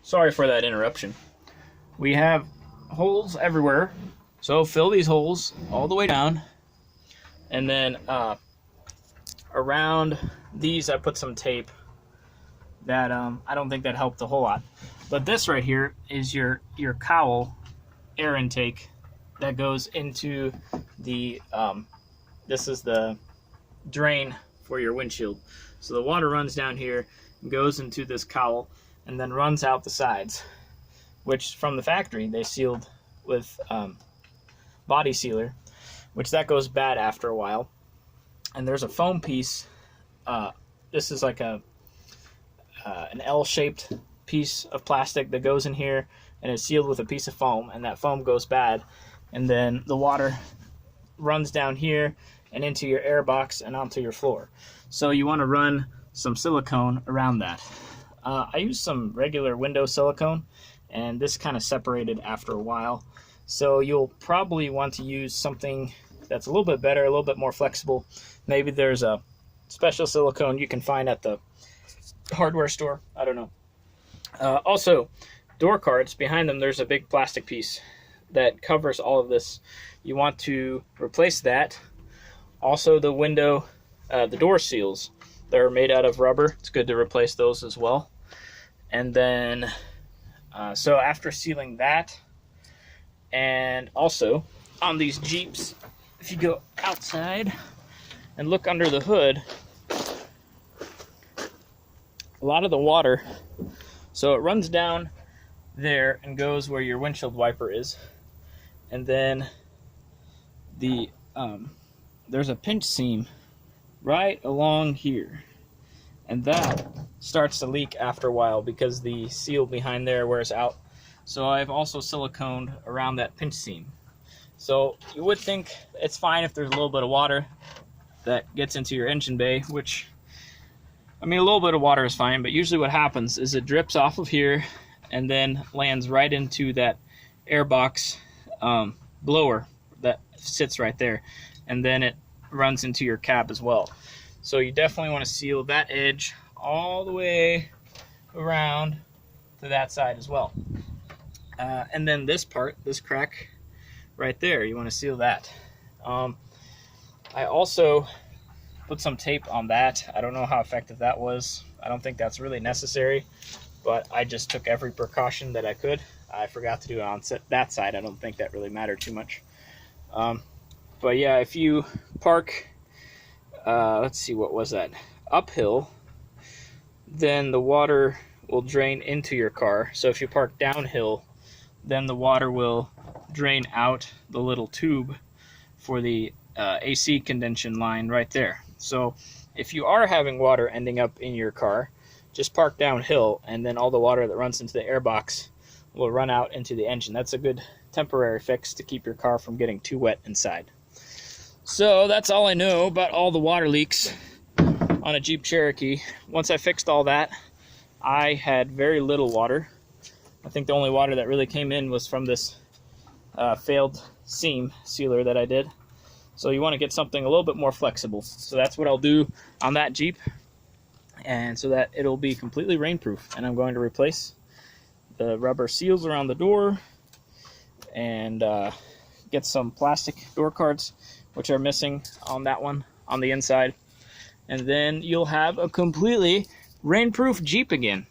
Sorry for that interruption. We have holes everywhere, so fill these holes all the way down, and then around these I put some tape that I don't think that helped a whole lot. But this right here is your cowl air intake that goes into the this is the drain for your windshield. So the water runs down here and goes into this cowl and then runs out the sides, which from the factory they sealed with body sealer, which that goes bad after a while. And there's a foam piece. This is like an L-shaped piece of plastic that goes in here and is sealed with a piece of foam, and that foam goes bad, and then the water runs down here and into your air box and onto your floor. So you want to run some silicone around that. I used some regular window silicone, and this kind of separated after a while. So you'll probably want to use something that's a little bit better, a little bit more flexible. Maybe there's a special silicone you can find at the hardware store. I don't know. Also, door cards, behind them there's a big plastic piece that covers all of this. You want to replace that. Also, the window, the door seals, they're made out of rubber. It's good to replace those as well. And then, so after sealing that, and also on these Jeeps, if you go outside and look under the hood, a lot of the water, so it runs down there and goes where your windshield wiper is, and then the there's a pinch seam right along here, and that starts to leak after a while because the seal behind there wears out. So I've also siliconed around that pinch seam. So you would think it's fine if there's a little bit of water that gets into your engine bay, which, I mean, a little bit of water is fine, but usually what happens is it drips off of here and then lands right into that airbox blower that sits right there, and then it runs into your cab as well. So you definitely want to seal that edge all the way around to that side as well. And then this part, this crack right there, you want to seal that. I also put some tape on that. I don't know how effective that was. I don't think that's really necessary, but I just took every precaution that I could. I forgot to do it on that side. I don't think that really mattered too much. But yeah, if you park, let's see, what was that? Uphill, then the water will drain into your car. So if you park downhill, then the water will drain out the little tube for the AC condension line right there. So if you are having water ending up in your car, just park downhill, and then all the water that runs into the airbox will run out into the engine. That's a good temporary fix to keep your car from getting too wet inside. So that's all I know about all the water leaks on a Jeep Cherokee. Once I fixed all that, I had very little water. I think the only water that really came in was from this failed seam sealer that I did. So you want to get something a little bit more flexible. So that's what I'll do on that Jeep, and so that it'll be completely rainproof. And I'm going to replace the rubber seals around the door and get some plastic door cards, which are missing on that one on the inside. And then you'll have a completely rainproof Jeep again.